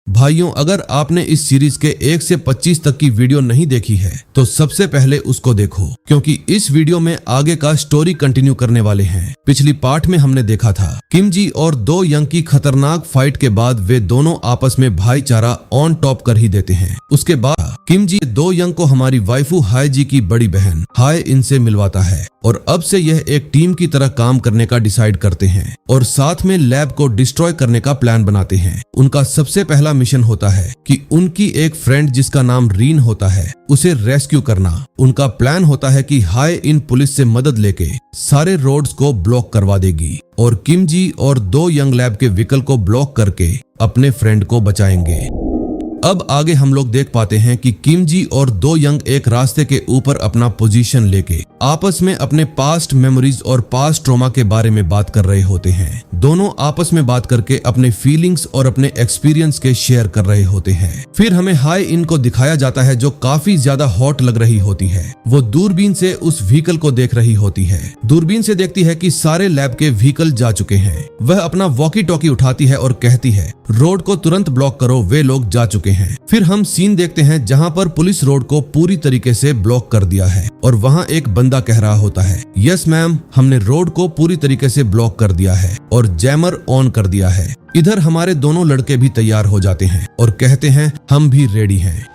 भाइयों, अगर आपने इस सीरीज के 1 से 25 तक की वीडियो नहीं देखी है तो सबसे पहले उसको देखो, क्योंकि इस वीडियो में आगे का स्टोरी कंटिन्यू करने वाले हैं। पिछली पार्ट में हमने देखा था किम जी और दो यंग की खतरनाक फाइट के बाद वे दोनों आपस में भाईचारा ऑन टॉप कर ही देते हैं। उसके बाद किम जी दो यंग को हमारी वाइफू हाय जी की बड़ी बहन हाय इनसे मिलवाता है और अब से यह एक टीम की तरह काम करने का डिसाइड करते हैं और साथ में लैब को डिस्ट्रॉय करने का प्लान बनाते हैं। उनका सबसे पहला मिशन होता है कि उनकी एक फ्रेंड जिसका नाम रीन होता है उसे रेस्क्यू करना। उनका प्लान होता है कि हाय इन पुलिस से मदद लेके सारे रोड्स को ब्लॉक करवा देगी और किम जी और दो यंग लैब के व्हीकल को ब्लॉक करके अपने फ्रेंड को बचाएंगे। अब आगे हम लोग देख पाते हैं कि किम जी और दो यंग एक रास्ते के ऊपर अपना पोजीशन लेके आपस में अपने पास्ट मेमोरीज और पास्ट ट्रॉमा के बारे में बात कर रहे होते हैं। दोनों आपस में बात करके अपने फीलिंग्स और अपने एक्सपीरियंस के शेयर कर रहे होते हैं। फिर हमें हाय इनको दिखाया जाता है जो काफी ज्यादा हॉट लग रही होती है। वो दूरबीन से उस व्हीकल को देख रही होती है। दूरबीन से देखती है कि सारे लैब के व्हीकल जा चुके हैं। वह अपना वॉकी टॉकी उठाती है और कहती है रोड को तुरंत ब्लॉक करो, वे लोग जा चुके हैं। फिर हम सीन देखते हैं जहां पर पुलिस रोड को पूरी तरीके से ब्लॉक कर दिया है और वहां एक बंदा कह रहा होता है यस मैम, हमने रोड को पूरी तरीके से ब्लॉक कर दिया है और जैमर ऑन कर दिया है। इधर हमारे दोनों लड़के भी तैयार हो जाते हैं और कहते हैं हम भी रेडी हैं।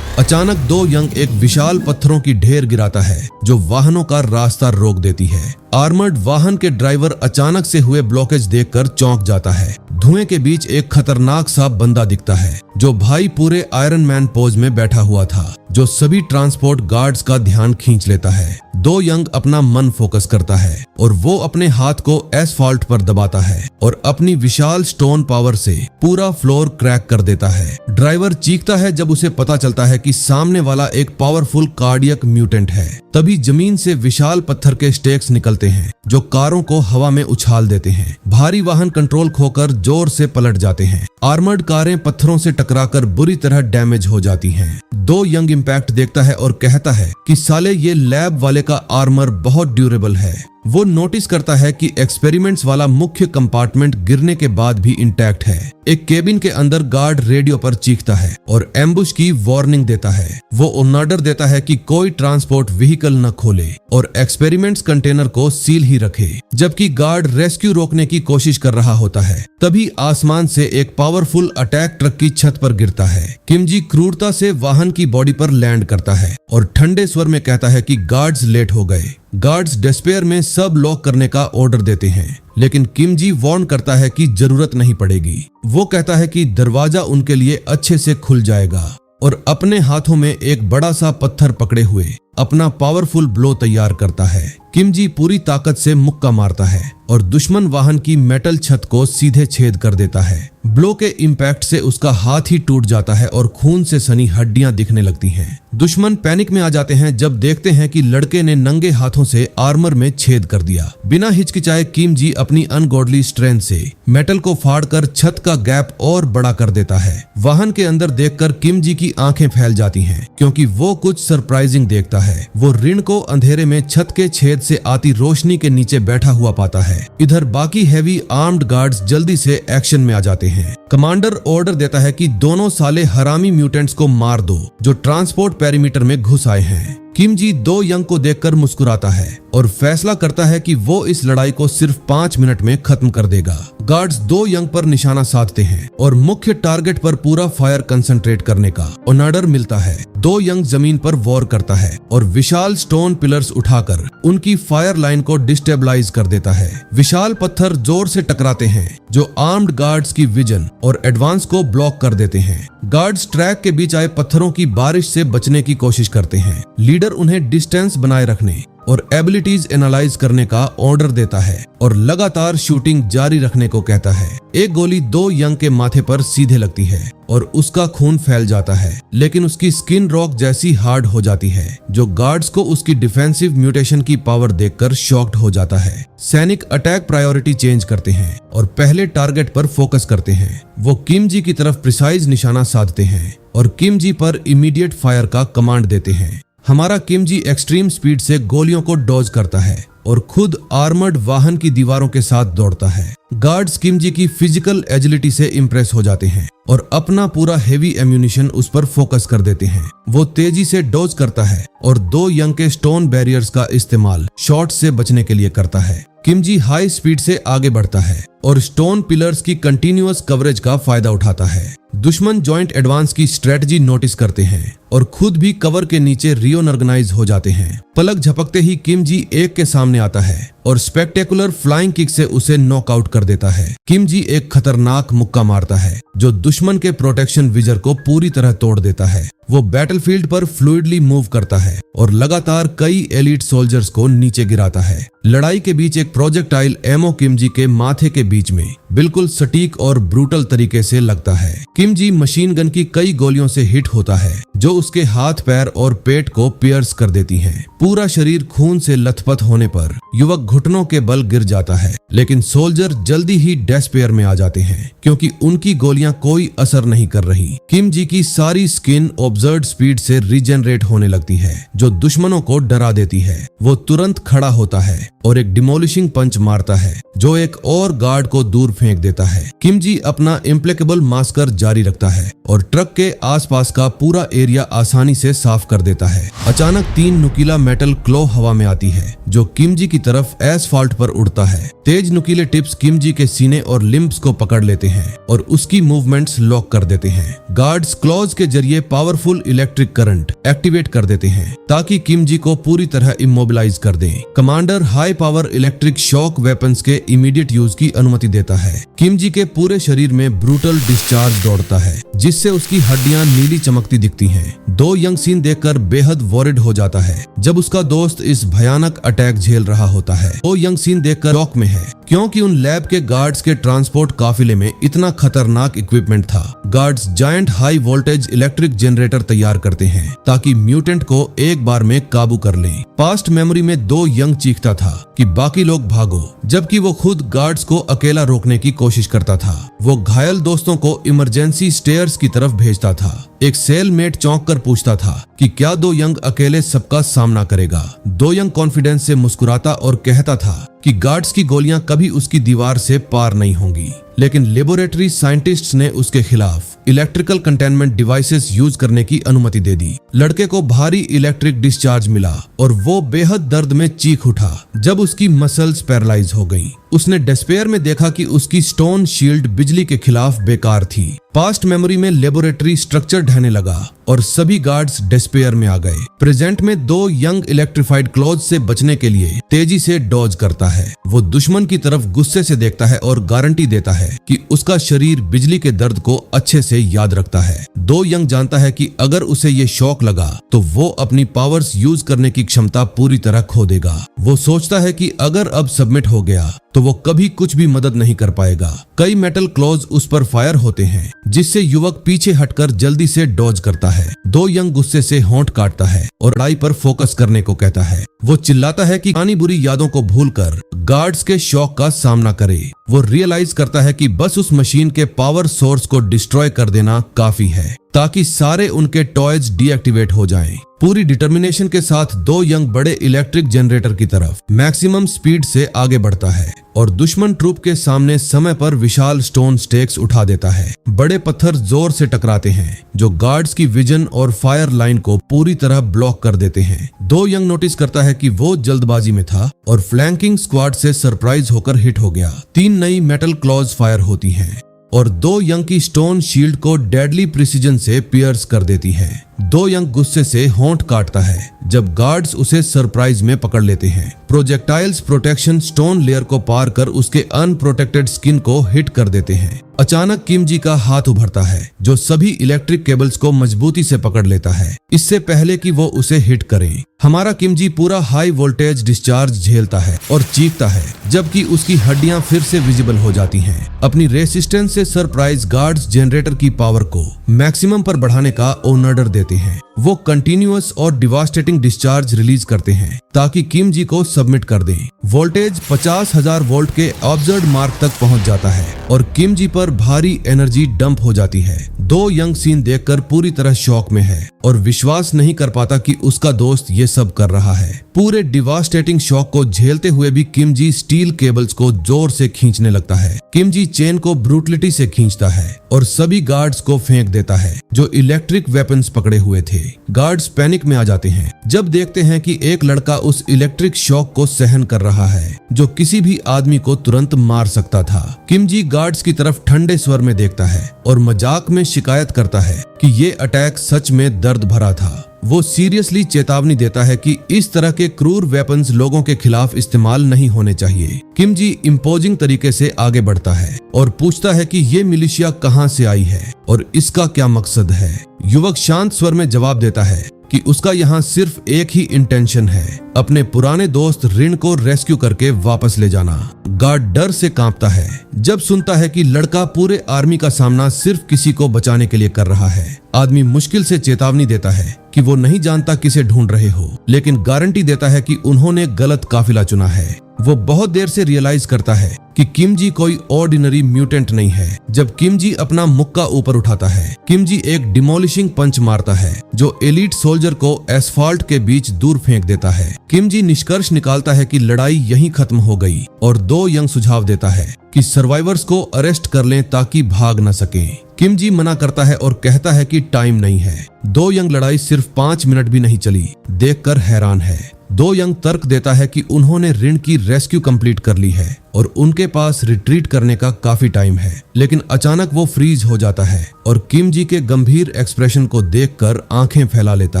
अचानक दो यंग एक विशाल पत्थरों की ढेर गिराता है जो वाहनों का रास्ता रोक देती है। आर्मर्ड वाहन के ड्राइवर अचानक से हुए ब्लॉकेज देखकर चौंक जाता है। धुएं के बीच एक खतरनाक सा बंदा दिखता है जो भाई पूरे आयरन मैन पोज में बैठा हुआ था, जो सभी ट्रांसपोर्ट गार्ड्स का ध्यान खींच लेता है। दो यंग अपना मन फोकस करता है और वो अपने हाथ को एसफॉल्ट पर दबाता है और अपनी विशाल स्टोन पावर से पूरा फ्लोर क्रैक कर देता है। ड्राइवर चीखता है जब उसे पता चलता है कि सामने वाला एक पावरफुल कार्डियक म्यूटेंट है। तभी जमीन से विशाल पत्थर के स्टेक्स निकलते हैं जो कारों को हवा में उछाल देते हैं। भारी वाहन कंट्रोल खोकर जोर से पलट जाते हैं। आर्मर्ड कारें पत्थरों से टकराकर बुरी तरह डैमेज हो जाती हैं। दो यंग इम्पैक्ट देखता है और कहता है कि साले ये लैब वाले का आर्मर बहुत ड्यूरेबल है। वो नोटिस करता है कि एक्सपेरिमेंट्स वाला मुख्य कंपार्टमेंट गिरने के बाद भी इंटैक्ट है। एक केबिन के अंदर गार्ड रेडियो पर चीखता है और एम्बुश की वार्निंग देता है। वो ऑर्डर देता है कि कोई ट्रांसपोर्ट व्हीकल न खोले और एक्सपेरिमेंट्स कंटेनर को सील ही रखे, जबकि गार्ड रेस्क्यू रोकने की कोशिश कर रहा होता है। तभी आसमान से एक पावरफुल अटैक ट्रक की छत पर गिरता है। किम जी क्रूरता से वाहन की बॉडी पर लैंड करता है और ठंडे स्वर में कहता है कि गार्ड्स लेट हो गए। गार्ड्स डिस्पेयर में सब लॉक करने का ऑर्डर देते हैं, लेकिन किम जी वार्न करता है कि जरूरत नहीं पड़ेगी। वो कहता है कि दरवाजा उनके लिए अच्छे से खुल जाएगा और अपने हाथों में एक बड़ा सा पत्थर पकड़े हुए अपना पावरफुल ब्लो तैयार करता है। किम जी पूरी ताकत से मुक्का मारता है और दुश्मन वाहन की मेटल छत को सीधे छेद कर देता है। ब्लो के इम्पैक्ट से उसका हाथ ही टूट जाता है और खून से सनी हड्डियां दिखने लगती हैं। दुश्मन पैनिक में आ जाते हैं जब देखते हैं कि लड़के ने नंगे हाथों से आर्मर में छेद कर दिया। बिना हिचकिचाए किम जी अपनी अनगॉडली स्ट्रेंथ से मेटल को फाड़कर छत का गैप और बड़ा कर देता है। वाहन के अंदर देखकर किम जी की आंखें फैल जाती हैं क्योंकि वो कुछ सरप्राइजिंग देखता है। वो ऋण को अंधेरे में छत के छेद से आती रोशनी के नीचे बैठा हुआ पाता है। इधर बाकी हैवी आर्म्ड गार्ड्स जल्दी से एक्शन में आ जाते हैं। कमांडर ऑर्डर देता है कि दोनों साले हरामी म्यूटेंट्स को मार दो जो ट्रांसपोर्ट पेरीमीटर में घुस आए हैं। किम जी दो यंग को देखकर मुस्कुराता है और फैसला करता है कि वो इस लड़ाई को सिर्फ 5 मिनट में खत्म कर देगा। गार्ड्स दो यंग पर निशाना साधते हैं और मुख्य टारगेट पर पूरा फायर कंसंट्रेट करने का ऑर्डर मिलता है। दो यंग जमीन पर वॉर करता है और विशाल स्टोन पिलर्स उठाकर उनकी फायर लाइन को डिस्टेबलाइज कर देता है। विशाल पत्थर जोर से टकराते हैं जो आर्म्ड गार्ड्स की विजन और एडवांस को ब्लॉक कर देते हैं। गार्ड्स ट्रैक के बीच आए पत्थरों की बारिश से बचने की कोशिश करते हैं। लीडर उन्हें डिस्टेंस बनाए रखने और एबिलिटीज एनालाइज करने का ऑर्डर देता है और लगातार शूटिंग जारी रखने को कहता है। एक गोली दो यंग के माथे पर सीधे लगती है और उसका खून फैल जाता है, लेकिन उसकी स्किन रॉक जैसी हार्ड हो जाती है जो गार्ड्स को उसकी डिफेंसिव म्यूटेशन की पावर देखकर शॉक्ड हो जाता है। सैनिक अटैक प्रायोरिटी चेंज करते हैं और पहले टारगेट पर फोकस करते हैं। वो किम जी की तरफ प्रिसाइज निशाना साधते हैं और किम जी पर इमीडिएट फायर का कमांड देते हैं। हमारा किम जी एक्सट्रीम स्पीड से गोलियों को डॉज करता है और खुद आर्मर्ड वाहन की दीवारों के साथ दौड़ता है। गार्ड्स किमजी की फिजिकल एजिलिटी से इंप्रेस हो जाते हैं और अपना पूरा हेवी एम्यूनिशन उस पर फोकस कर देते हैं। वो तेजी से डॉज करता है और 2 यंग के स्टोन बैरियर्स का इस्तेमाल शॉट से बचने के लिए करता है। किमजी हाई स्पीड से आगे बढ़ता है और स्टोन पिलर्स की कंटिन्यूअस कवरेज का फायदा उठाता है। दुश्मन जॉइंट एडवांस की स्ट्रेटजी नोटिस करते हैं और खुद भी कवर के नीचे रिओर्गेनाइज हो जाते हैं। पलक झपकते ही किमजी एक के सामने आता है और स्पेक्टेकुलर फ्लाइंग किक से उसे नॉकआउट कर देता है। किमजी एक खतरनाक मुक्का मारता है जो दुश्मन के प्रोटेक्शन विजर को पूरी तरह तोड़ देता है। वो बैटलफील्ड पर फ्लूइडली मूव करता है और लगातार कई एलीट सोल्जर्स को नीचे गिराता है। लड़ाई के बीच एक प्रोजेक्टाइल एमो किमजी के माथे के बीच में बिल्कुल सटीक और ब्रूटल तरीके से लगता है। किमजी मशीन गन की कई गोलियों से हिट होता है जो उसके हाथ, पैर और पेट को पियर्स कर देती हैं। पूरा शरीर खून से लथपथ होने पर युवक घुटनों के बल गिर जाता है, लेकिन सोल्जर जल्दी ही डेस्पेयर में आ जाते हैं क्योंकि उनकी गोलियां कोई असर नहीं कर रही। किमजी की सारी स्किन ऑब्जर्व्ड स्पीड से रीजनरेट होने लगती है जो दुश्मनों को डरा देती है। वो तुरंत खड़ा होता है और एक डिमोलिशिंग पंच मारता है जो एक और गार्ड को दूर फेंक देता है। किमजी अपना इम्प्लेकेबल मास्कर जारी रखता है और ट्रक के आसपास का पूरा एरिया आसानी से साफ कर देता है। अचानक 3 नुकीला मेटल क्लो हवा में आती है जो किमजी की तरफ एसफाल्ट पर उड़ता है। तेज नुकीले टिप्स किमजी के सीने और लिम्ब्स को पकड़ लेते हैं और उसकी मूवमेंट्स लॉक कर देते हैं। गार्ड्स क्लॉज के जरिए पावरफुल इलेक्ट्रिक करंट एक्टिवेट कर देते हैं ताकि किमजी को पूरी तरह इमोबिलाइज कर दें। Commander high power electric shock weapons के इमीडिएट यूज की अनुमति देता है। किमजी के पूरे शरीर में ब्रूटल डिस्चार्ज दौड़ता है जिससे उसकी हड्डियां नीली चमकती दिखती हैं। 2 यंग सीन देखकर बेहद वॉरिड हो जाता है जब उसका दोस्त इस भयानक अटैक झेल रहा होता है। 2 यंग सीन देखकर शॉक में है क्योंकि उन लैब के गार्ड्स के ट्रांसपोर्ट काफिले में इतना खतरनाक इक्विपमेंट था। Guards giant high voltage electric generator तैयार करते हैं ताकि म्यूटेंट को एक बार में काबू कर लें। पास्ट मेमोरी में 2 यंग चीखता था कि बाकी लोग भागो, जबकि वो खुद गार्ड्स को अकेला रोकने की कोशिश करता था। वो घायल दोस्तों को इमरजेंसी स्टेयर्स की तरफ भेजता था। एक सेलमेट चौंक कर पूछता था कि क्या 2 यंग अकेले सबका सामना करेगा। 2 यंग कॉन्फिडेंस से मुस्कुराता और कहता था कि गार्ड्स की गोलियां कभी उसकी दीवार से पार नहीं होंगी, लेकिन लेबोरेटरी साइंटिस्ट्स ने उसके खिलाफ इलेक्ट्रिकल कंटेनमेंट डिवाइसेस यूज करने की अनुमति दे दी। लड़के को भारी इलेक्ट्रिक डिस्चार्ज मिला और वो बेहद दर्द में चीख उठा जब उसकी मसल्स पैरालाइज हो गईं। उसने डेस्पेयर में देखा कि उसकी स्टोन शील्ड बिजली के खिलाफ बेकार थी। पास्ट मेमोरी में लेबोरेटरी स्ट्रक्चर ढहने लगा और सभी गार्ड्स डेस्पेयर में आ गए। प्रेजेंट में 2 यंग इलेक्ट्रिफाइड क्लॉज से बचने के लिए तेजी से डॉज करता है। वो दुश्मन की तरफ गुस्से से देखता है और गारंटी देता है कि उसका शरीर बिजली के दर्द को अच्छे से याद रखता है। 2 यंग जानता है कि अगर उसे ये शॉक लगा तो वो अपनी पावर्स यूज करने की क्षमता पूरी तरह खो देगा। वो सोचता है कि अगर अब सबमिट हो गया तो वो कभी कुछ भी मदद नहीं कर पाएगा। कई मेटल क्लॉज उस पर फायर होते हैं जिससे युवक पीछे हटकर जल्दी से डॉज करता है। 2 यंग गुस्से से होंठ काटता है और लड़ाई पर फोकस करने को कहता है। वो चिल्लाता है कि पुरानी बुरी यादों को भूलकर गार्ड्स के शॉक का सामना करे। वो रियलाइज करता है कि बस उस मशीन के पावर सोर्स को डिस्ट्रॉय कर देना काफी है ताकि सारे उनके टॉयज डीएक्टिवेट हो जाएं। पूरी डिटर्मिनेशन के साथ 2 यंग बड़े इलेक्ट्रिक जनरेटर की तरफ मैक्सिमम स्पीड से आगे बढ़ता है और दुश्मन ट्रूप के सामने समय पर विशाल स्टोन स्टेक्स उठा देता है। बड़े पत्थर जोर से टकराते हैं जो गार्ड्स की विजन और फायर लाइन को पूरी तरह ब्लॉक कर देते हैं। 2 यंग नोटिस करता है कि वो जल्दबाजी में था और फ्लैंकिंग स्क्वाड से सरप्राइज होकर हिट हो गया। 3 नई मेटल क्लॉज फायर होती हैं और 2 यंग की स्टोन शील्ड को डेडली प्रिसीजन से पियर्स कर देती है। 2 यंग गुस्से से होंठ काटता है जब गार्ड्स उसे सरप्राइज में पकड़ लेते हैं। प्रोजेक्टाइल्स प्रोटेक्शन स्टोन लेयर को पार कर उसके अनप्रोटेक्टेड स्किन को हिट कर देते हैं। अचानक किमजी का हाथ उभरता है जो सभी इलेक्ट्रिक केबल्स को मजबूती से पकड़ लेता है इससे पहले कि वो उसे हिट करें। हमारा किमजी पूरा हाई वोल्टेज डिस्चार्ज झेलता है और चीखता है जबकि उसकी हड्डियां फिर से विजिबल हो जाती हैं। अपनी रेसिस्टेंस से सरप्राइज गार्ड्स जनरेटर की पावर को मैक्सिमम पर बढ़ाने का ऑर्डर देते देते हैं। वो कंटिन्यूअस और डिवास्टेटिंग डिस्चार्ज रिलीज करते हैं ताकि किम जी को सबमिट कर दें। वोल्टेज 50,000 वोल्ट के ऑब्जर्व्ड मार्क तक पहुंच जाता है और किम जी पर भारी एनर्जी डंप हो जाती है। दो यंग सीन देखकर पूरी तरह शॉक में है और विश्वास नहीं कर पाता कि उसका दोस्त ये सब कर रहा है। पूरे डिवास्टेटिंग शॉक को झेलते हुए भी किम जी स्टील केबल्स को जोर से खींचने लगता है। किम जी चेन को ब्रूटलिटी से खींचता है और सभी गार्ड्स को फेंक देता है जो इलेक्ट्रिक वेपन्स पकड़े हुए थे। गार्ड्स पैनिक में आ जाते हैं जब देखते हैं कि एक लड़का उस इलेक्ट्रिक शॉक को सहन कर रहा है जो किसी भी आदमी को तुरंत मार सकता था। किम जी गार्ड्स की तरफ ठंडे स्वर में देखता है और मजाक में शिकायत करता है कि ये अटैक सच में दर्द भरा था। वो सीरियसली चेतावनी देता है कि इस तरह के क्रूर वेपन्स लोगों के खिलाफ इस्तेमाल नहीं होने चाहिए। किम जी इम्पोजिंग तरीके से आगे बढ़ता है और पूछता है कि ये मिलिशिया कहां से आई है और इसका क्या मकसद है। युवक शांत स्वर में जवाब देता है कि उसका यहाँ सिर्फ एक ही इंटेंशन है, अपने पुराने दोस्त रिन को रेस्क्यू करके वापस ले जाना। गार्ड डर से कांपता है जब सुनता है कि लड़का पूरे आर्मी का सामना सिर्फ किसी को बचाने के लिए कर रहा है। आदमी मुश्किल से चेतावनी देता है कि वो नहीं जानता किसे ढूंढ रहे हो, लेकिन गारंटी देता है कि उन्होंने गलत काफिला चुना है। वो बहुत देर से रियलाइज करता है कि किम जी कोई ऑर्डिनरी म्यूटेंट नहीं है। जब किम जी अपना मुक्का ऊपर उठाता है, किम जी एक डिमोलिशिंग पंच मारता है जो एलीट सोल्जर को एस्फाल्ट के बीच दूर फेंक देता है। किम जी निष्कर्ष निकालता है कि लड़ाई यहीं खत्म हो गई और दो यंग सुझाव देता है कि सर्वाइवर्स को अरेस्ट कर लें ताकि भाग न सकें। किम जी मना करता है और कहता है कि टाइम नहीं है। दो यंग लड़ाई सिर्फ 5 मिनट भी नहीं चली देखकर हैरान है। दो यंग तर्क देता है कि उन्होंने रिन की रेस्क्यू कंप्लीट कर ली है और उनके पास रिट्रीट करने का काफी टाइम है, लेकिन अचानक वो फ्रीज हो जाता है और किम जी के गंभीर एक्सप्रेशन को देखकर आंखें फैला लेता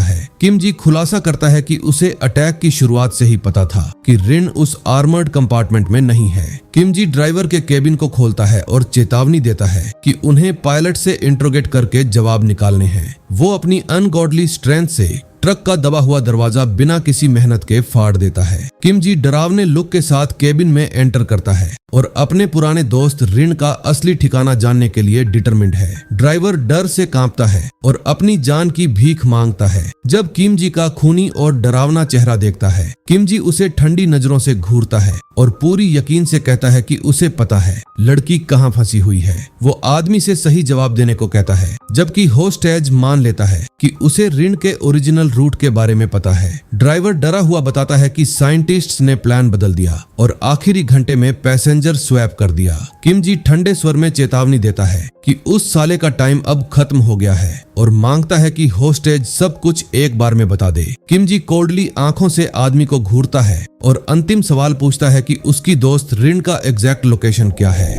है। किम जी खुलासा करता है कि उसे अटैक की शुरुआत से ही पता था कि रिन उस आर्मर्ड कंपार्टमेंट में नहीं है। किम जी ड्राइवर के केबिन को खोलता है और चेतावनी देता है कि उन्हें पायलट से इंट्रोगेट करके जवाब निकालने हैं। वो अपनी अनगॉडली स्ट्रेंथ से ट्रक का दबा हुआ दरवाजा बिना किसी मेहनत के फाड़ देता है। किम जी डरावने लुक के साथ केबिन में एंटर करता है और अपने पुराने दोस्त रिन का असली ठिकाना जानने के लिए डिटरमिन्ड है। ड्राइवर डर से कांपता है और अपनी जान की भीख मांगता है। जब किम जी का खूनी और डरावना चेहरा देखता है, किम जी उसे ठंडी नजरों से घूरता है और पूरी यकीन से कहता है कि उसे पता है लड़की कहाँ फंसी हुई है। वो आदमी से सही जवाब देने को कहता है, जबकि होस्टेज मान लेता है कि उसे रिन के ओरिजिनल रूट के बारे में पता है। ड्राइवर डरा हुआ बताता है कि साइंटिस्ट्स ने प्लान बदल दिया और आखिरी घंटे में पैसेंजर स्वैप कर दिया। किम जी ठंडे स्वर में चेतावनी देता है कि उस साले का टाइम अब खत्म हो गया है और मांगता है कि होस्टेज सब कुछ एक बार में बता दे। किम जी कोल्डली आंखों से आदमी को घूरता है और अंतिम सवाल पूछता है कि उसकी दोस्त रिन का एग्जैक्ट लोकेशन क्या है।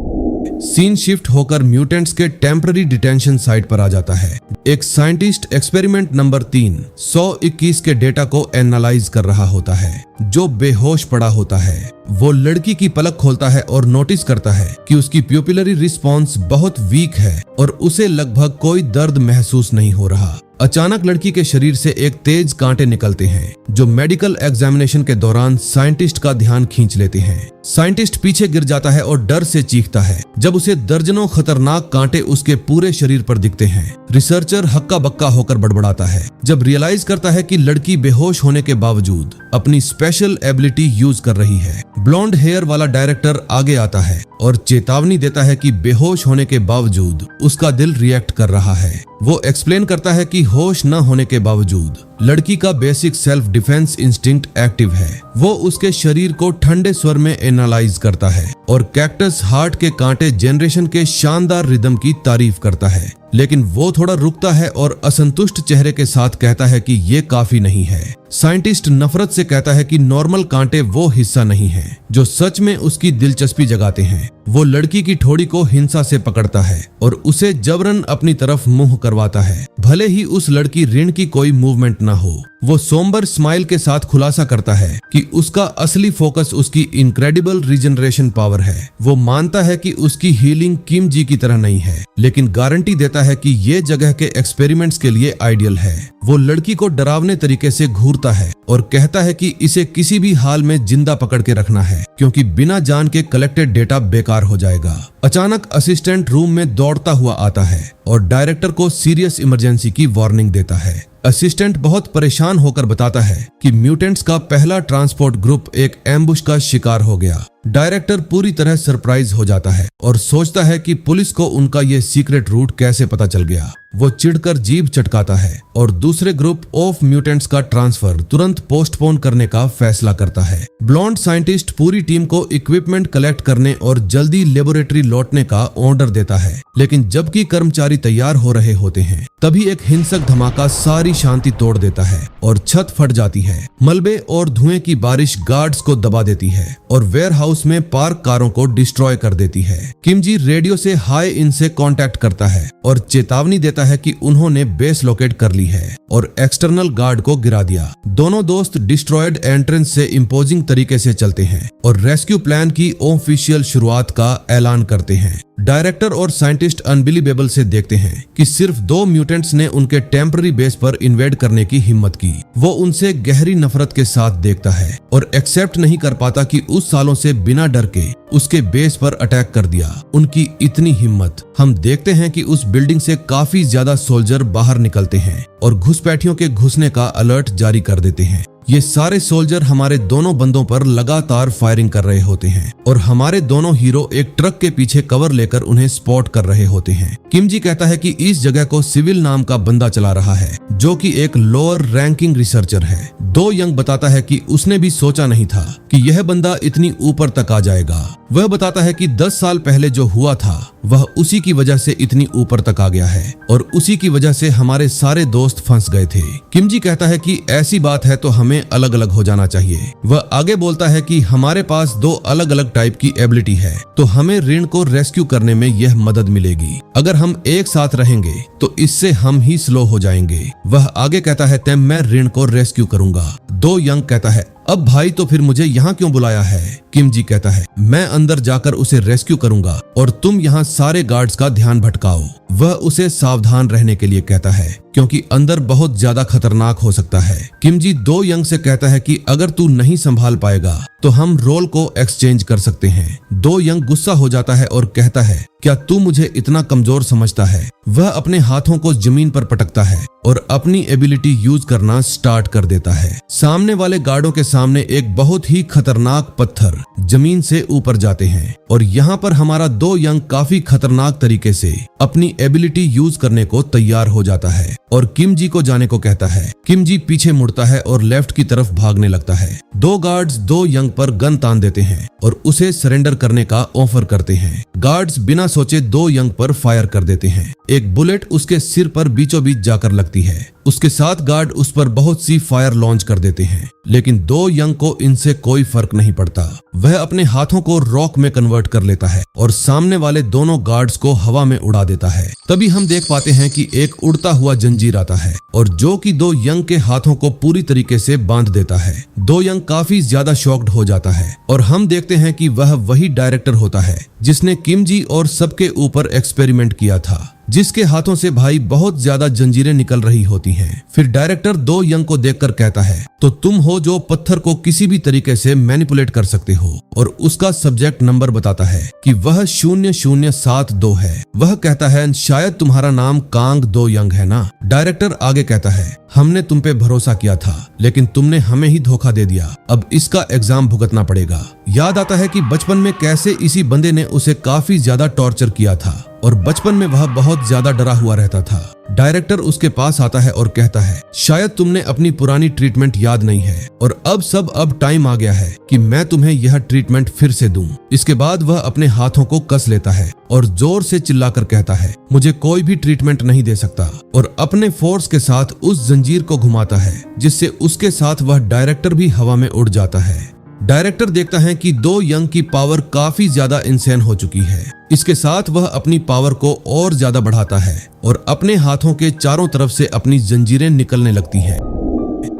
सीन शिफ्ट होकर म्यूटेंट्स के टेम्पररी डिटेंशन साइट पर आ जाता है। एक साइंटिस्ट एक्सपेरिमेंट नंबर 3 121 के डेटा को एनालाइज कर रहा होता है जो बेहोश पड़ा होता है। वो लड़की की पलक खोलता है और नोटिस करता है कि उसकी प्यूपिलरी रिस्पॉन्स बहुत वीक है और उसे लगभग कोई दर्द महसूस नहीं हो रहा। अचानक लड़की के शरीर से एक तेज कांटे निकलते हैं जो मेडिकल एग्जामिनेशन के दौरान साइंटिस्ट का ध्यान खींच लेते हैं। साइंटिस्ट पीछे गिर जाता है और डर से चीखता है जब उसे दर्जनों खतरनाक कांटे उसके पूरे शरीर पर दिखते हैं। रिसर्चर हक्का बक्का होकर बड़बड़ाता है जब रियलाइज करता है कि लड़की बेहोश होने के बावजूद अपनी स्पेशल एबिलिटी यूज कर रही है। ब्लॉन्ड हेयर वाला डायरेक्टर आगे आता है और चेतावनी देता है कि बेहोश होने के बावजूद उसका दिल रिएक्ट कर रहा है। वो एक्सप्लेन करता है कि होश न होने के बावजूद लड़की का basic self defence instinct active है। वो उसके शरीर को ठंडे स्वर में एनालाइज करता है और कैक्टस हार्ट के कांटे जनरेशन के शानदार रिदम की तारीफ करता है, लेकिन वो थोड़ा रुकता है और असंतुष्ट चेहरे के साथ कहता है कि ये काफी नहीं है। साइंटिस्ट नफरत से कहता है कि नॉर्मल कांटे वो हिस्सा नहीं है जो सच में उसकी दिलचस्पी जगाते हैं। वो लड़की की ठोड़ी को हिंसा से पकड़ता है और उसे जबरन अपनी तरफ मुंह करवाता है, भले ही उस लड़की रिन की कोई मूवमेंट ना हो। वो सोम्बर स्माइल के साथ खुलासा करता है कि उसका असली फोकस उसकी इनक्रेडिबल रीजनरेशन पावर है। वो मानता है कि उसकी हीलिंग किम जी की तरह नहीं है, लेकिन गारंटी देता कहता है कि ये जगह के एक्सपेरिमेंट्स के लिए आइडियल है। वो लड़की को डरावने तरीके से घूरता है और कहता है कि इसे किसी भी हाल में जिंदा पकड़ के रखना है, क्योंकि बिना जान के कलेक्टेड डेटा बेकार हो जाएगा। अचानक असिस्टेंट रूम में दौड़ता हुआ आता है और डायरेक्टर को सीरियस इमरजेंसी की वार्निंग देता है। असिस्टेंट बहुत परेशान होकर बताता है कि म्यूटेंट्स का पहला ट्रांसपोर्ट ग्रुप एक एम्बुश का शिकार हो गया। डायरेक्टर पूरी तरह सरप्राइज हो जाता है और सोचता है कि पुलिस को उनका ये सीक्रेट रूट कैसे पता चल गया। वो चिढ़कर जीभ चटकाता है और दूसरे ग्रुप ऑफ म्यूटेंट्स का ट्रांसफर तुरंत पोस्टपोन करने का फैसला करता है। ब्लॉन्ड साइंटिस्ट पूरी टीम को इक्विपमेंट कलेक्ट करने और जल्दी लेबोरेटरी लौटने का ऑर्डर देता है, लेकिन जबकि कर्मचारी तैयार हो रहे होते हैं तभी एक हिंसक धमाका सारी शांति तोड़ देता है और छत फट जाती है। मलबे और धुएं की बारिश गार्ड्स को दबा देती है और वेयरहाउस में पार्क कारों को डिस्ट्रॉय कर देती है। किमजी रेडियो से हाई इन से कांटेक्ट करता है और चेतावनी देता है कि उन्होंने बेस लोकेट कर ली है और एक्सटर्नल गार्ड को गिरा दिया। दोनों दोस्त डिस्ट्रॉयड एंट्रेंस से इम्पोजिंग तरीके से चलते हैं और रेस्क्यू प्लान की ऑफिशियल शुरुआत का ऐलान करते हैं। डायरेक्टर और साइंटिस्ट अनबिलीवेबल से देखते हैं कि सिर्फ 2 म्यूटेंट्स ने उनके टेम्पररी बेस पर इन्वेड करने की हिम्मत की। वो उनसे गहरी नफरत के साथ देखता है और एक्सेप्ट नहीं कर पाता कि उस सालों से बिना डर के उसके बेस पर अटैक कर दिया। उनकी इतनी हिम्मत। हम देखते हैं कि उस बिल्डिंग से काफी ज्यादा सोल्जर बाहर निकलते हैं और घुसपैठियों के घुसने का अलर्ट जारी कर देते हैं। ये सारे सोल्जर हमारे दोनों बंदों पर लगातार फायरिंग कर रहे होते हैं और हमारे दोनों हीरो एक ट्रक के पीछे कवर लेकर उन्हें स्पॉट कर रहे होते हैं। किमजी कहता है कि इस जगह को सिविल नाम का बंदा चला रहा है, जो कि एक लोअर रैंकिंग रिसर्चर है। दो यंग बताता है कि उसने भी सोचा नहीं था कि यह बंदा इतनी ऊपर तक आ जाएगा। वह बताता है कि 10 साल पहले जो हुआ था वह उसी की वजह से इतनी ऊपर तक आ गया है और उसी की वजह से हमारे सारे दोस्त फंस गए थे। किमजी कहता है कि ऐसी बात है तो हमें अलग अलग हो जाना चाहिए। वह आगे बोलता है कि हमारे पास 2 अलग अलग टाइप की एबिलिटी है, तो हमें ऋण को रेस्क्यू करने में यह मदद मिलेगी। अगर हम एक साथ रहेंगे तो इससे हम ही स्लो हो जाएंगे। वह आगे कहता है तब मैं ऋण को रेस्क्यू करूंगा। दो यंग कहता है अब भाई तो फिर मुझे यहाँ क्यों बुलाया है? किमजी कहता है मैं अंदर जाकर उसे रेस्क्यू करूंगा और तुम यहाँ सारे गार्ड्स का ध्यान भटकाओ। वह उसे सावधान रहने के लिए कहता है क्योंकि अंदर बहुत ज्यादा खतरनाक हो सकता है। किमजी दो यंग से कहता है कि अगर तू नहीं संभाल पाएगा तो हम रोल को एक्सचेंज कर सकते हैं। दो यंग गुस्सा हो जाता है और कहता है क्या तू मुझे इतना कमजोर समझता है? वह अपने हाथों को जमीन पर पटकता है और अपनी एबिलिटी यूज करना स्टार्ट कर देता है। सामने वाले गार्डों के सामने एक बहुत ही खतरनाक पत्थर जमीन से ऊपर जाते हैं और यहाँ पर हमारा दो यंग काफी खतरनाक तरीके से अपनी एबिलिटी यूज करने को तैयार हो जाता है और किमजी को जाने को कहता है। किमजी पीछे मुड़ता है और लेफ्ट की तरफ भागने लगता है। दो गार्ड्स दो यंग पर गन तान देते हैं और उसे सरेंडर करने का ऑफर करते हैं। गार्ड्स बिना सोचे दो यंग पर फायर कर देते हैं। एक बुलेट उसके सिर पर बीचों बीच जाकर लगती है। उसके साथ गार्ड उस पर बहुत सी फायर लॉन्च कर देते हैं, लेकिन दो यंग को इनसे कोई फर्क नहीं पड़ता। वह अपने हाथों को रॉक में कन्वर्ट कर लेता है और सामने वाले दोनों गार्ड्स को हवा में उड़ा देता है। तभी हम देख पाते हैं कि एक उड़ता हुआ जंजीर आता है और जो कि दो यंग के हाथों को पूरी तरीके से बांध देता है। दो यंग काफी ज्यादा शॉक्ड हो जाता है और हम देखते हैं कि वह वही डायरेक्टर होता है जिसने किमजी और सबके ऊपर एक्सपेरिमेंट किया था, जिसके हाथों से भाई बहुत ज्यादा जंजीरें निकल रही होती हैं। फिर डायरेक्टर दो यंग को देखकर कहता है तो तुम हो जो पत्थर को किसी भी तरीके से मैनिपुलेट कर सकते हो, और उसका सब्जेक्ट नंबर बताता है कि वह 0072 है। वह कहता है शायद तुम्हारा नाम कांग दो यंग है ना? डायरेक्टर आगे कहता है हमने तुम पे भरोसा किया था लेकिन तुमने हमें ही धोखा दे दिया, अब इसका एग्जाम भुगतना पड़ेगा। याद आता है कि बचपन में कैसे इसी बंदे ने उसे काफी ज्यादा टॉर्चर किया था और बचपन में वह बहुत ज्यादा डरा हुआ रहता था। डायरेक्टर उसके पास आता है और कहता है शायद तुमने अपनी पुरानी ट्रीटमेंट याद नहीं है और अब टाइम आ गया है कि मैं तुम्हें यह ट्रीटमेंट फिर से दूं। इसके बाद वह अपने हाथों को कस लेता है और जोर से चिल्लाकर कहता है मुझे कोई भी ट्रीटमेंट नहीं दे सकता, और अपने फोर्स के साथ उस जंजीर को घुमाता है जिससे उसके साथ वह डायरेक्टर भी हवा में उड़ जाता है। डायरेक्टर देखता है कि दो यंग की पावर काफी ज्यादा इंसेन हो चुकी है। इसके साथ वह अपनी पावर को और ज्यादा बढ़ाता है और अपने हाथों के चारों तरफ से अपनी जंजीरें निकलने लगती हैं।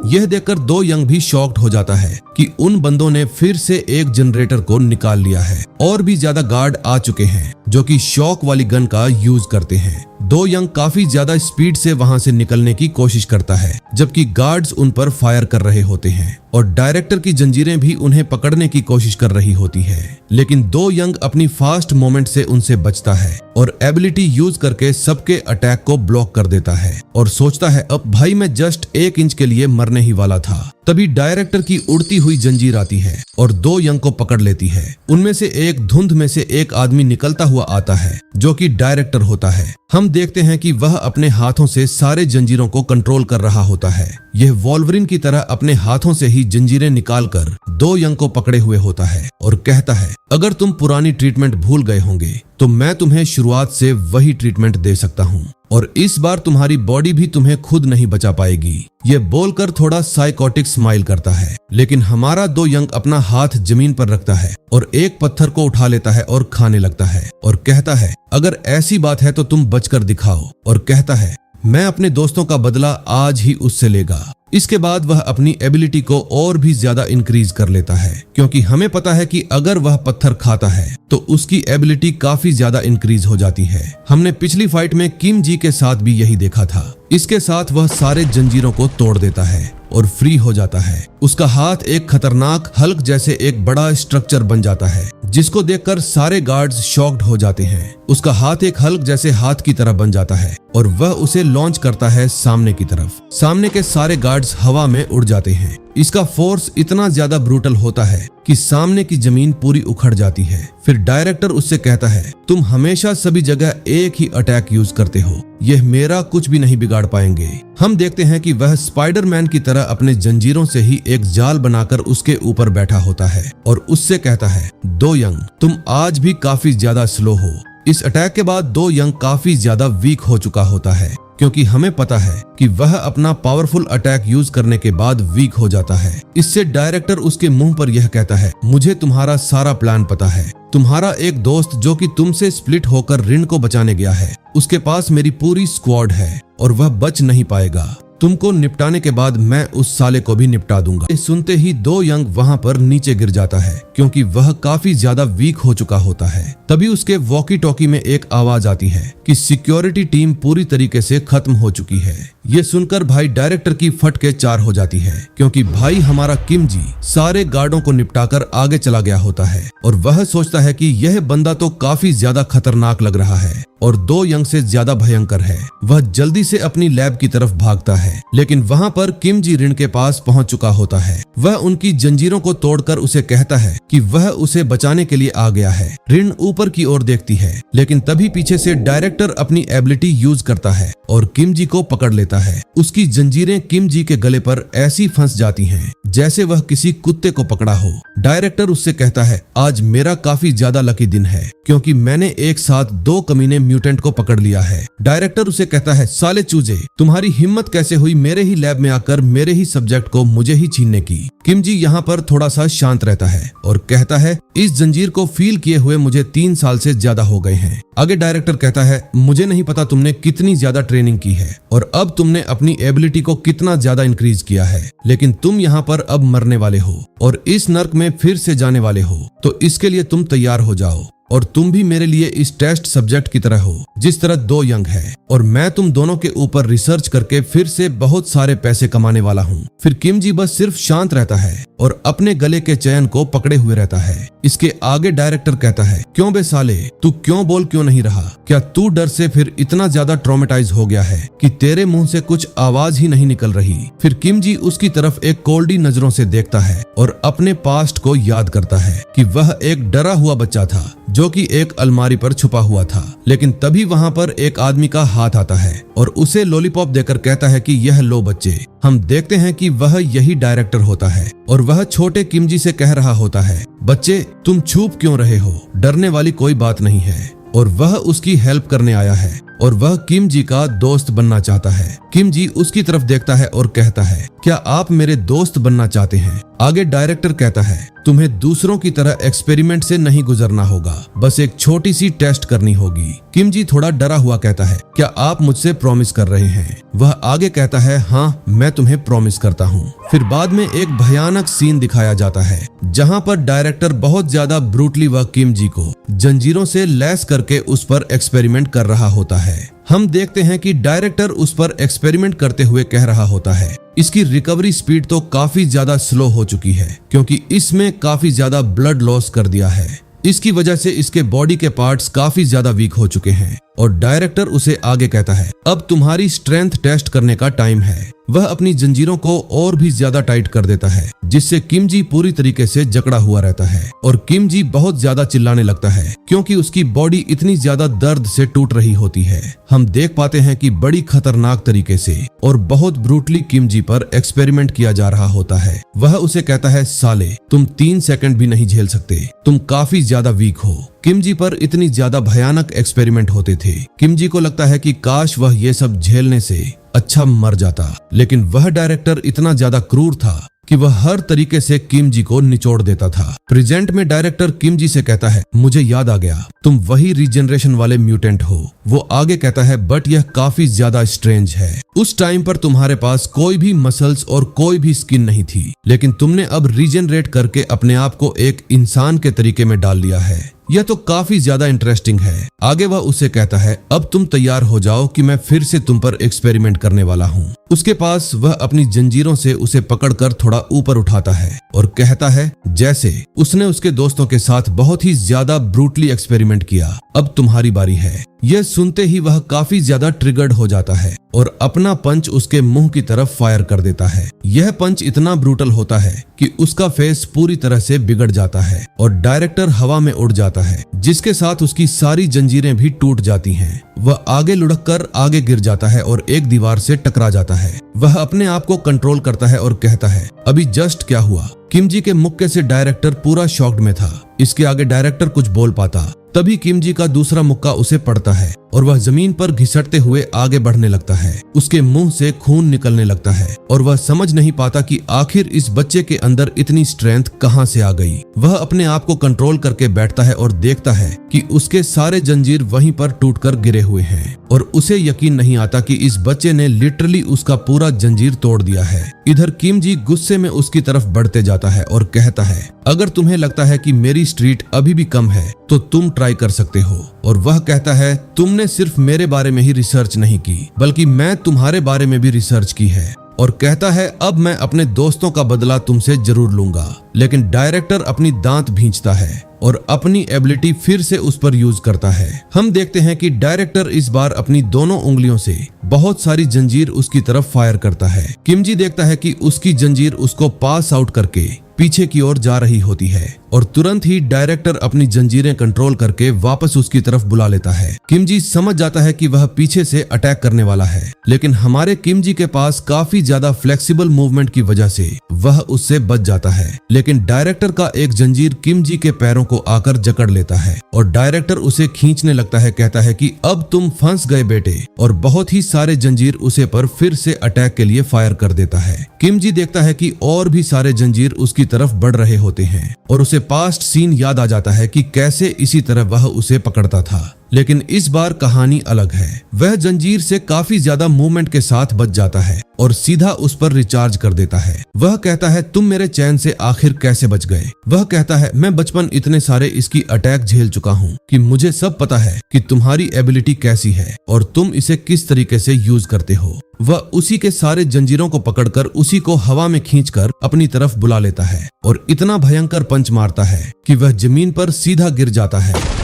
यह देखकर दो यंग भी शॉक्ड हो जाता है कि उन बंदों ने फिर से एक जनरेटर को निकाल लिया है और भी ज्यादा गार्ड आ चुके हैं। जो कि शॉक वाली गन का यूज करते हैं। दो यंग काफी ज्यादा स्पीड से वहां से निकलने की कोशिश करता है, जबकि गार्ड्स उन पर फायर कर रहे होते हैं और डायरेक्टर की जंजीरें भी उन्हें पकड़ने की कोशिश कर रही होती है। लेकिन दो यंग अपनी फास्ट मूवमेंट से उनसे बचता है और एबिलिटी यूज करके सबके अटैक को ब्लॉक कर देता है और सोचता है अब भाई मैं जस्ट 1 इंच के लिए मरने ही वाला था। तभी डायरेक्टर की उड़ती हुई जंजीर आती है और दो यंग को पकड़ लेती है। उनमें से एक धुंध में से एक आदमी निकलता हुआ आता है जो कि डायरेक्टर होता है। हम देखते हैं कि वह अपने हाथों से सारे जंजीरों को कंट्रोल कर रहा होता है। यह वॉल्वरिन की तरह अपने हाथों से ही जंजीरें निकालकर दो यंग को पकड़े हुए होता है और कहता है अगर तुम पुरानी ट्रीटमेंट भूल गए होंगे तो मैं तुम्हें शुरुआत से वही ट्रीटमेंट दे सकता हूँ और इस बार तुम्हारी बॉडी भी तुम्हें खुद नहीं बचा पाएगी। ये बोलकर थोड़ा साइकोटिक स्माइल करता है, लेकिन हमारा दो यंग अपना हाथ जमीन पर रखता है और एक पत्थर को उठा लेता है और खाने लगता है और कहता है अगर ऐसी बात है तो तुम बचकर दिखाओ और कहता है मैं अपने दोस्तों का बदला आज ही उससे लेगा। इसके बाद वह अपनी एबिलिटी को और भी ज्यादा इंक्रीज कर लेता है, क्योंकि हमें पता है कि अगर वह पत्थर खाता है तो उसकी एबिलिटी काफी ज्यादा इंक्रीज हो जाती है। हमने पिछली फाइट में किम जी के साथ भी यही देखा था। इसके साथ वह सारे जंजीरों को तोड़ देता है और फ्री हो जाता है। उसका हाथ एक खतरनाक हल्क जैसे एक बड़ा स्ट्रक्चर बन जाता है, जिसको देखकर सारे गार्ड्स शॉक्ड हो जाते हैं। उसका हाथ एक हल्क जैसे हाथ की तरह बन जाता है और वह उसे लॉन्च करता है सामने की तरफ। सामने के सारे गार्ड्स हवा में उड़ जाते हैं। इसका फोर्स इतना ज्यादा ब्रूटल होता है कि सामने की जमीन पूरी उखड़ जाती है। फिर डायरेक्टर उससे कहता है तुम हमेशा सभी जगह एक ही अटैक यूज करते हो, यह मेरा कुछ भी नहीं बिगाड़ पाएंगे। हम देखते हैं कि वह स्पाइडरमैन की तरह अपने जंजीरों से ही एक जाल बनाकर उसके ऊपर बैठा होता है और उससे कहता है दो यंग तुम आज भी काफी ज्यादा स्लो हो। इस अटैक के बाद दो यंग काफी ज्यादा वीक हो चुका होता है, क्योंकि हमें पता है कि वह अपना पावरफुल अटैक यूज करने के बाद वीक हो जाता है। इससे डायरेक्टर उसके मुंह पर यह कहता है मुझे तुम्हारा सारा प्लान पता है। तुम्हारा एक दोस्त जो कि तुमसे स्प्लिट होकर रिन को बचाने गया है, उसके पास मेरी पूरी स्क्वाड है और वह बच नहीं पाएगा। तुमको निपटाने के बाद मैं उस साले को भी निपटा दूंगा। ये सुनते ही दो यंग वहां पर नीचे गिर जाता है, क्योंकि वह काफी ज्यादा वीक हो चुका होता है। तभी उसके वॉकी टॉकी में एक आवाज आती है कि सिक्योरिटी टीम पूरी तरीके से खत्म हो चुकी है। ये सुनकर भाई डायरेक्टर की फट के चार हो जाती है, क्योंकि भाई हमारा किम जी सारे गार्डों को निपटाकर आगे चला गया होता है और वह सोचता है कि यह बंदा तो काफी ज्यादा खतरनाक लग रहा है और दो यंग से ज्यादा भयंकर है। वह जल्दी से अपनी लैब की तरफ भागता है, लेकिन वहां पर किम जी रिन के पास पहुंच चुका होता है। वह उनकी जंजीरों को तोड़कर उसे कहता है कि वह उसे बचाने के लिए आ गया है। रिन ऊपर की ओर देखती है, लेकिन तभी पीछे से डायरेक्टर अपनी एबिलिटी यूज करता है और किम जी को पकड़ लेता है। उसकी जंजीरें किम जी के गले पर ऐसी फंस जाती हैं जैसे वह किसी कुत्ते को पकड़ा हो। डायरेक्टर उससे कहता है आज मेरा काफी ज्यादा लकी दिन है, क्योंकि मैंने एक साथ 2 कमीने म्यूटेंट को पकड़ लिया है। डायरेक्टर उसे कहता है साले चूजे, तुम्हारी हिम्मत कैसे हुई मेरे ही लैब में आकर मेरे ही सब्जेक्ट को मुझे ही छीनने की। किम जी यहाँ पर थोड़ा सा शांत रहता है और कहता है इस जंजीर को फील किए हुए मुझे 3 साल से ज्यादा हो गए हैं। आगे डायरेक्टर कहता है मुझे नहीं पता तुमने कितनी ज्यादा ट्रेनिंग की है और अब तुमने अपनी एबिलिटी को कितना ज्यादा इंक्रीज किया है, लेकिन तुम यहाँ पर अब मरने वाले हो और इस नर्क में फिर से जाने वाले हो, तो इसके लिए तुम तैयार हो जाओ और तुम भी मेरे लिए इस टेस्ट सब्जेक्ट की तरह हो जिस तरह दो यंग है, और मैं तुम दोनों के ऊपर रिसर्च करके फिर से बहुत सारे पैसे कमाने वाला हूँ। फिर किम जी बस सिर्फ शांत रहता है और अपने गले के चयन को पकड़े हुए रहता है। इसके आगे डायरेक्टर कहता है क्यों बे साले, तू क्यों बोल क्यों नहीं रहा? क्या तू डर से फिर इतना ज्यादा ट्रॉमेटाइज हो गया है कि तेरे मुंह से कुछ आवाज ही नहीं निकल रही? फिर किम जी उसकी तरफ एक कोल्डी नजरों से देखता है और अपने पास्ट को याद करता है कि वह एक डरा हुआ बच्चा था जो कि एक अलमारी पर छुपा हुआ था। लेकिन तभी वहां पर एक आदमी का हाथ आता है और उसे लॉलीपॉप देकर कहता है कि यह लो बच्चे। हम देखते हैं कि वह यही डायरेक्टर होता है और वह छोटे किम जी से कह रहा होता है बच्चे तुम छुप क्यों रहे हो, डरने वाली कोई बात नहीं है। और वह उसकी हेल्प करने आया है और वह किम जी का दोस्त बनना चाहता है। किम जी उसकी तरफ देखता है और कहता है, क्या आप मेरे दोस्त बनना चाहते हैं? आगे डायरेक्टर कहता है, तुम्हें दूसरों की तरह एक्सपेरिमेंट से नहीं गुजरना होगा, बस एक छोटी सी टेस्ट करनी होगी। किम जी थोड़ा डरा हुआ कहता है, क्या आप मुझसे प्रॉमिस कर रहे हैं? वह आगे कहता है, हाँ मैं तुम्हें प्रॉमिस करता हूँ। फिर बाद में एक भयानक सीन दिखाया जाता है जहाँ पर डायरेक्टर बहुत ज्यादा ब्रूटली वह किम जी को जंजीरों से लैस करके उस पर एक्सपेरिमेंट कर रहा होता है। हम देखते हैं कि डायरेक्टर उस पर एक्सपेरिमेंट करते हुए कह रहा होता है, इसकी रिकवरी स्पीड तो काफी ज्यादा स्लो हो चुकी है क्योंकि इसमें काफी ज्यादा ब्लड लॉस कर दिया है। इसकी वजह से इसके बॉडी के पार्ट्स काफी ज्यादा वीक हो चुके हैं। और डायरेक्टर उसे आगे कहता है, अब तुम्हारी स्ट्रेंथ टेस्ट करने का टाइम है। वह अपनी जंजीरों को और भी ज्यादा टाइट कर देता है जिससे किम जी पूरी तरीके से जकड़ा हुआ रहता है और किम जी बहुत ज्यादा चिल्लाने लगता है क्योंकि उसकी बॉडी इतनी ज्यादा दर्द से टूट रही होती है। हम देख पाते हैं कि बड़ी खतरनाक तरीके से और बहुत ब्रूटली किम जी पर एक्सपेरिमेंट किया जा रहा होता है। वह उसे कहता है, साले तुम 3 सेकंड भी नहीं झेल सकते, तुम काफी ज्यादा वीक हो। किम जी पर इतनी ज्यादा भयानक एक्सपेरिमेंट होते थे। किम जी को लगता है कि काश वह ये सब झेलने से अच्छा मर जाता, लेकिन वह डायरेक्टर इतना ज्यादा क्रूर था कि वह हर तरीके से किम जी को निचोड़ देता था। प्रेजेंट में डायरेक्टर किम जी से कहता है, मुझे याद आ गया, तुम वही रीजनरेशन वाले म्यूटेंट हो। वो आगे कहता है, बट यह काफी ज्यादा स्ट्रेंज है। उस टाइम पर तुम्हारे पास कोई भी मसल्स और कोई भी स्किन नहीं थी, लेकिन तुमने अब रीजनरेट करके अपने आप को एक इंसान के तरीके में डाल लिया है। यह तो काफी ज्यादा इंटरेस्टिंग है। आगे वह उसे कहता है, अब तुम तैयार हो जाओ कि मैं फिर से तुम पर एक्सपेरिमेंट करने वाला हूँ। उसके पास वह अपनी जंजीरों से उसे पकड़कर थोड़ा ऊपर उठाता है और कहता है, जैसे उसने उसके दोस्तों के साथ बहुत ही ज्यादा ब्रूटली एक्सपेरिमेंट किया, अब तुम्हारी बारी है। यह सुनते ही वह काफी ज्यादा ट्रिगर्ड हो जाता है और अपना पंच उसके मुंह की तरफ फायर कर देता है। यह पंच इतना ब्रूटल होता है कि उसका फेस पूरी तरह से बिगड़ जाता है और डायरेक्टर हवा में उड़ जाता है, जिसके साथ उसकी सारी जंजीरें भी टूट जाती हैं। वह आगे लुढ़क कर आगे गिर जाता है और एक दीवार से टकरा जाता है। वह अपने आप को कंट्रोल करता है और कहता है, अभी जस्ट क्या हुआ? किम जी के मुक्के से डायरेक्टर पूरा शॉक्ड में था। इसके आगे डायरेक्टर कुछ बोल पाता, तभी किम जी का दूसरा मुक्का उसे पड़ता है और वह जमीन पर घिसटते हुए आगे बढ़ने लगता है। उसके मुंह से खून निकलने लगता है और वह समझ नहीं पाता कि आखिर इस बच्चे के अंदर इतनी स्ट्रेंथ कहां से आ गई। वह अपने आप को कंट्रोल करके बैठता है और देखता है कि उसके सारे जंजीर वहीं पर टूटकर गिरे हुए हैं और उसे यकीन नहीं आता कि इस बच्चे ने लिटरली उसका पूरा जंजीर तोड़ दिया है। इधर किम जी गुस्से में उसकी तरफ बढ़ते जाता है और कहता है, अगर तुम्हें लगता है कि मेरी स्ट्रीट अभी भी कम है तो तुम ट्राई कर सकते हो। और वह कहता है, तुमने सिर्फ मेरे बारे में ही रिसर्च नहीं की, बल्कि मैं तुम्हारे बारे में भी रिसर्च की है। और कहता है, अब मैं अपने दोस्तों का बदला तुमसे जरूर लूंगा। लेकिन डायरेक्टर अपनी दांत भींचता है और अपनी एबिलिटी फिर से उस पर यूज करता है। हम देखते हैं कि डायरेक्टर इस बार अपनी दोनों उंगलियों से बहुत सारी जंजीर उसकी तरफ फायर करता है। किम जी देखता है कि उसकी जंजीर उसको पास आउट करके पीछे की ओर जा रही होती है और तुरंत ही डायरेक्टर अपनी जंजीरें कंट्रोल करके वापस उसकी तरफ बुला लेता है। किम जी समझ जाता है कि वह पीछे से अटैक करने वाला है, लेकिन हमारे किम जी के पास काफी ज्यादा फ्लेक्सिबल मूवमेंट की वजह से वह उससे बच जाता है। लेकिन डायरेक्टर का एक जंजीर किम जी के पैरों को आकर जकड़ लेता है और डायरेक्टर उसे खींचने लगता है। कहता है कि अब तुम फंस गए बेटे, और बहुत ही सारे जंजीर उसे पर फिर से अटैक के लिए फायर कर देता है। किम जी देखता है कि और भी सारे जंजीर उसकी तरफ बढ़ रहे होते हैं और उसे पास्ट सीन याद आ जाता है कि कैसे इसी तरह वह उसे पकड़ता था। लेकिन इस बार कहानी अलग है। वह जंजीर से काफी ज्यादा मूवमेंट के साथ बच जाता है और सीधा उस पर रिचार्ज कर देता है। वह कहता है, तुम मेरे चैन से आखिर कैसे बच गए? वह कहता है, मैं बचपन इतने सारे इसकी अटैक झेल चुका हूँ कि मुझे सब पता है कि तुम्हारी एबिलिटी कैसी है और तुम इसे किस तरीके से यूज करते हो। वह उसी के सारे जंजीरों को पकड़कर उसी को हवा में खींचकर अपनी तरफ बुला लेता है और इतना भयंकर पंच मारता है कि वह जमीन पर सीधा गिर जाता है।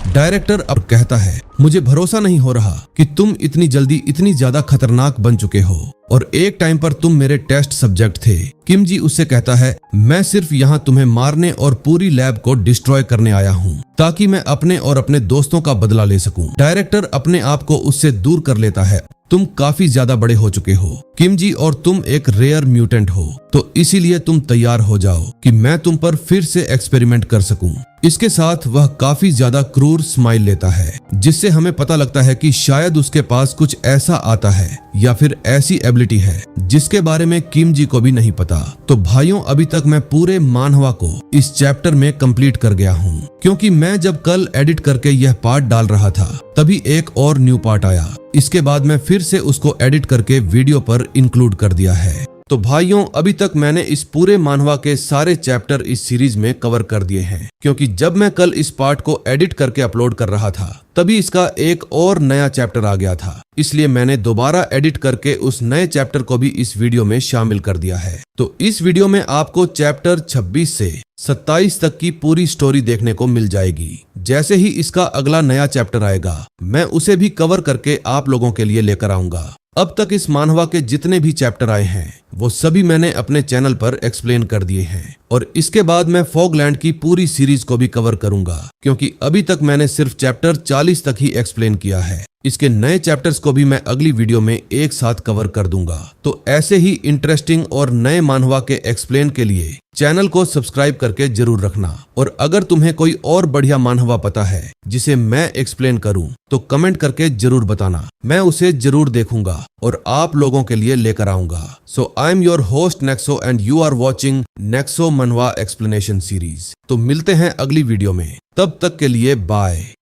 डायरेक्टर अब कहता है, मुझे भरोसा नहीं हो रहा कि तुम इतनी जल्दी इतनी ज्यादा खतरनाक बन चुके हो और एक टाइम पर तुम मेरे टेस्ट सब्जेक्ट थे। किम जी उससे कहता है, मैं सिर्फ यहाँ तुम्हें मारने और पूरी लैब को डिस्ट्रॉय करने आया हूँ ताकि मैं अपने और अपने दोस्तों का बदला ले सकूं। डायरेक्टर अपने आप को उससे दूर कर लेता है। तुम काफी ज्यादा बड़े हो चुके हो किम जी, और तुम एक रेयर म्यूटेंट हो, तो इसीलिए तुम तैयार हो जाओ कि मैं तुम पर फिर से एक्सपेरिमेंट कर सकूं। इसके साथ वह काफी ज्यादा क्रूर स्माइल लेता है, जिससे हमें पता लगता है कि शायद उसके पास कुछ ऐसा आता है या फिर ऐसी एबिलिटी है जिसके बारे में किम जी को भी नहीं पता। तो भाइयों, अभी तक मैं पूरे मानहवा को इस चैप्टर में कंप्लीट कर गया हूँ, क्योंकि मैं जब कल एडिट करके यह पार्ट डाल रहा था तभी एक और न्यू पार्ट आया। इसके बाद मैं फिर से उसको एडिट करके वीडियो पर इंक्लूड कर दिया है। तो भाइयों, अभी तक मैंने इस पूरे मानहवा के सारे चैप्टर इस सीरीज में कवर कर दिए हैं, क्योंकि जब मैं कल इस पार्ट को एडिट करके अपलोड कर रहा था तभी इसका एक और नया चैप्टर आ गया था। इसलिए मैंने दोबारा एडिट करके उस नए चैप्टर को भी इस वीडियो में शामिल कर दिया है। तो इस वीडियो में आपको चैप्टर 26 से 27 तक की पूरी स्टोरी देखने को मिल जाएगी। जैसे ही इसका अगला नया चैप्टर आएगा मैं उसे भी कवर करके आप लोगों के लिए लेकर आऊंगा। अब तक इस मानहवा के जितने भी चैप्टर आए हैं वो सभी मैंने अपने चैनल पर एक्सप्लेन कर दिए हैं, और इसके बाद मैं फॉगलैंड की पूरी सीरीज को भी कवर करूंगा, क्योंकि अभी तक मैंने सिर्फ चैप्टर 40 तक ही एक्सप्लेन किया है। इसके नए चैप्टर्स को भी मैं अगली वीडियो में एक साथ कवर कर दूंगा। तो ऐसे ही इंटरेस्टिंग और नए मानहवा के एक्सप्लेन के लिए चैनल को सब्सक्राइब करके जरूर रखना। और अगर तुम्हें कोई और बढ़िया मानहवा पता है जिसे मैं एक्सप्लेन करूं तो कमेंट करके जरूर बताना, मैं उसे जरूर देखूंगा और आप लोगों के लिए लेकर आऊंगा। So I am your host Nexo and you are watching Nexo manhwa explanation series. तो मिलते हैं अगली वीडियो में, तब तक के लिए बाय।